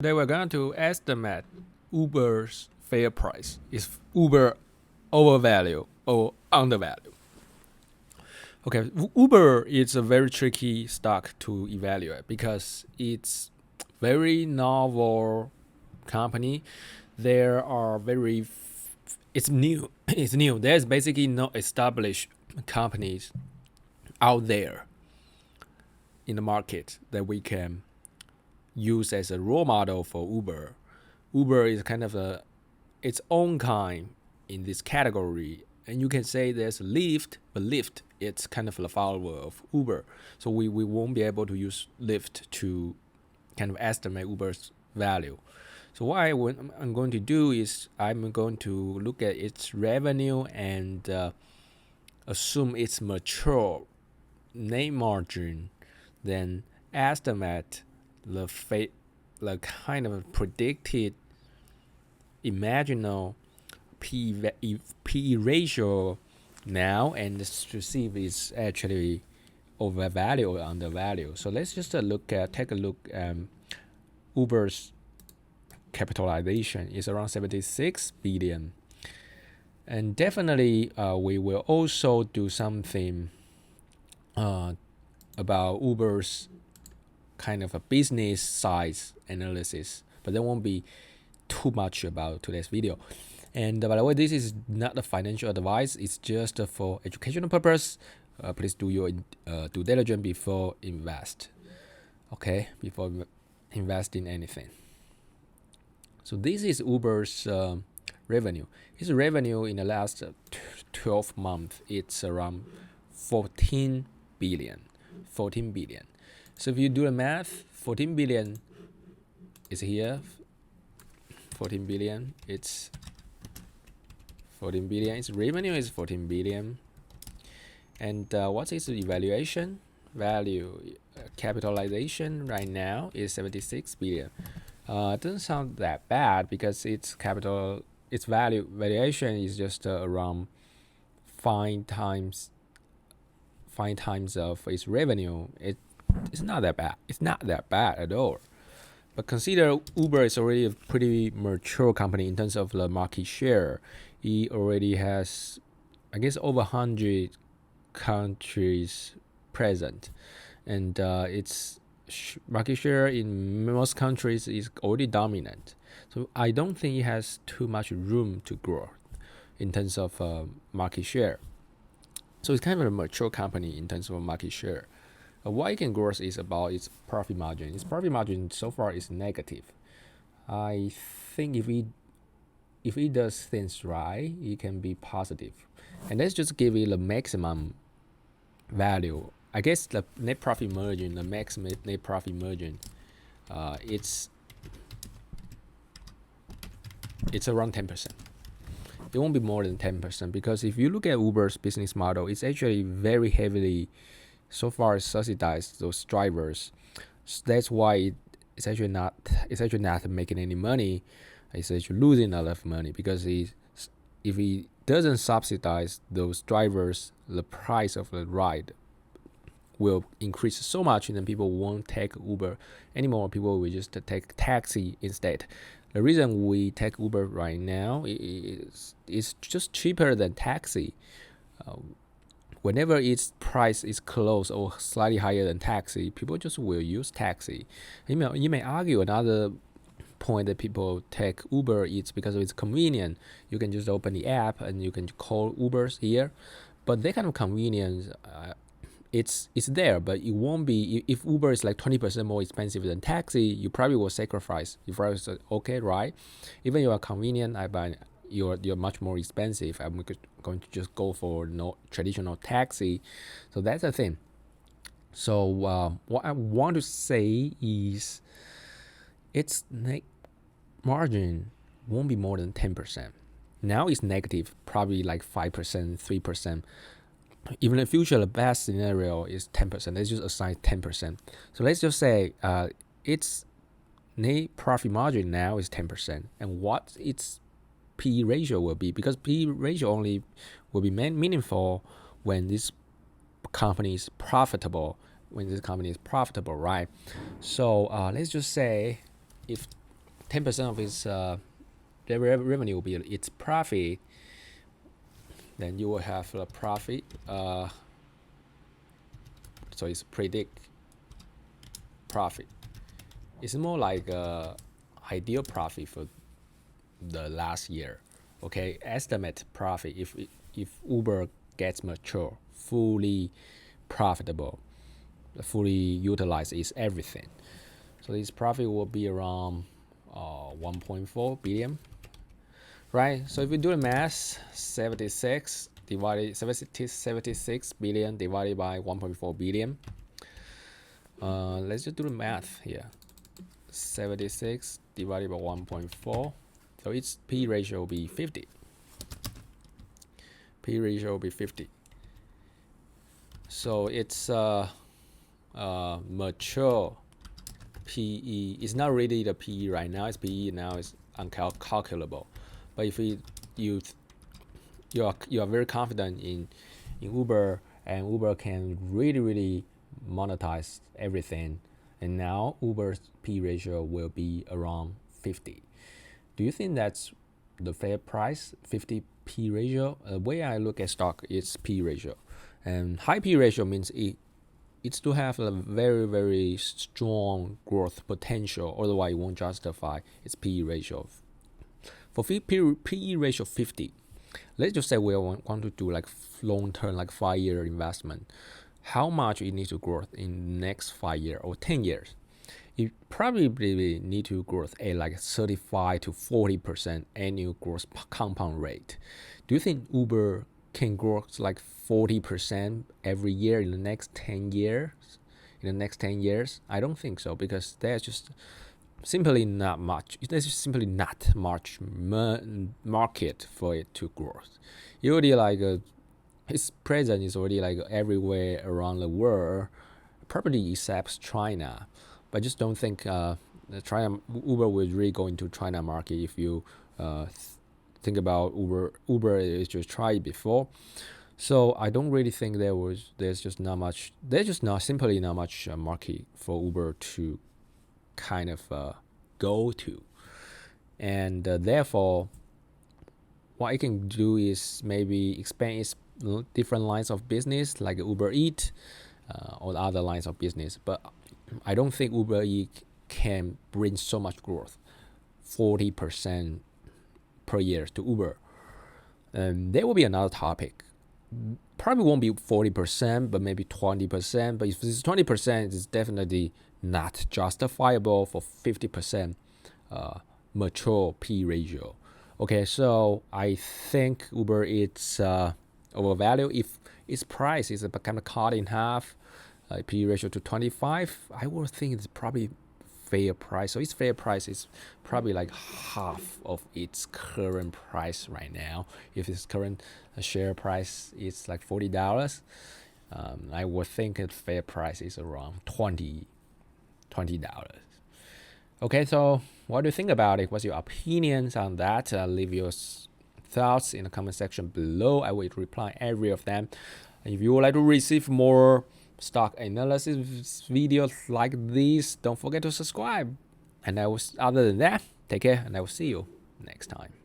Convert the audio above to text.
They were going to estimate Uber's fair price. Is Uber overvalued or undervalued? Okay, Uber is a very tricky stock to evaluate because it's very novel company. There are very it's new. It's new. There's basically no established companies out there in the market that we can use as a role model for Uber. Uber is kind of its own kind in this category, and you can say there's Lyft, but Lyft it's kind of the follower of Uber, so we won't be able to use Lyft to kind of estimate Uber's value. So what I'm going to do is I'm going to look at its revenue and assume its mature net margin, then estimate the kind of predicted imaginal P ratio now, and to see if it's actually overvalued or undervalued. So let's just take a look at Uber's capitalization is around 76 billion, and definitely we will also do something about Uber's kind of a business size analysis, but there won't be too much about today's video. And by the way, this is not a financial advice, it's just for educational purpose. Please do your due diligence before invest, okay, before invest in anything. So this is Uber's revenue. Its revenue in the last 12 months, it's around 14 billion. So if you do the math, 14 billion is here. 14 billion, it's 14 billion. Its revenue is 14 billion. And what's its evaluation? Value capitalization right now is 76 billion. It doesn't sound that bad because its valuation is just around five times of its revenue. It's not that bad. It's not that bad at all. But consider Uber is already a pretty mature company in terms of the market share. It already has, I guess, over 100 countries present, and its market share in most countries is already dominant. So I don't think it has too much room to grow in terms of market share. So it's kind of a mature company in terms of market share. What it can grow is about its profit margin. Its profit margin so far is negative. I think if it does things right, it can be positive. And let's just give it the maximum value. I guess the net profit margin, the maximum net profit margin, it's around 10%. It won't be more than 10% because if you look at Uber's business model, it's actually very heavily so far subsidized those drivers. So that's why it's actually not making any money. It's actually losing a lot of money because if he doesn't subsidize those drivers, the price of the ride will increase so much, and then people won't take Uber anymore. People will just take taxi instead. The reason we take Uber right now is it's just cheaper than taxi. Whenever its price is close or slightly higher than taxi, people just will use taxi. You may argue another point that people take Uber is because it's convenient. You can just open the app and you can call Ubers here. But that kind of convenience, it's there, but it won't be. If Uber is like 20% more expensive than taxi, you probably will sacrifice. You probably say, okay, right? Even you are convenient, you're much more expensive. I'm going to just go for no traditional taxi. So that's the thing. So what I want to say is its net margin won't be more than 10%. Now it's negative, probably like 5%, 3%. Even in the future, the best scenario is 10%. Let's just assign 10%. So let's just say its net profit margin now is 10%. And what its P ratio will be, because P ratio only will be meaningful when this company is profitable. Right? So let's just say if 10% of its revenue will be its profit. Then you will have a profit. So it's predict profit. It's more like ideal profit for the last year. Okay, estimate profit if Uber gets mature, fully profitable, fully utilized is everything. So this profit will be around 1.4 billion, right? So if you do the math, 76 billion divided by 1.4 billion. Let's just do the math here. 76 divided by 1.4. So its P ratio will be 50. P ratio will be 50. So it's mature PE. It's not really the PE right now. It's PE now is uncalculable. But if you are very confident in Uber, and Uber can really monetize everything, and now Uber's P ratio will be around 50. Do you think that's the fair price? 50 P ratio? The way I look at stock is P ratio, and high P ratio means it's to have a very strong growth potential. Otherwise, it won't justify its P ratio. For PE ratio 50, let's just say we want to do like long-term, like 5-year investment. How much it needs to grow in next 5 years or 10 years? It probably need to grow at like 35 to 40% annual growth compound rate. Do you think Uber can grow like 40% every year in the next 10 years? I don't think so, because there's just simply not much. There's just simply not much market for it to grow. It already like its presence is already like everywhere around the world, probably except China. But I just don't think Uber will really go into China market. If you think about Uber is just tried before. So I don't really think there's just not much market for Uber to kind of go to, and therefore what it can do is maybe expand its different lines of business like Uber Eats or other lines of business. But I don't think Uber Eats can bring so much growth, 40% per year to Uber. There will be another topic. Probably won't be 40%, but maybe 20%. But if it's 20%, it's definitely not justifiable for 50% mature P ratio. Okay, so I think Uber is overvalued. If its price is kind of cut in half, P ratio to 25, I would think it's probably fair price. So its fair price is probably like half of its current price right now. If its current share price is like $40, I would think its fair price is around $20. Okay, so what do you think about it? What's your opinions on that? Leave your thoughts in the comment section below. I will reply every of them. If you would like to receive more stock analysis videos like this, don't forget to subscribe. And other than that, take care, and I will see you next time.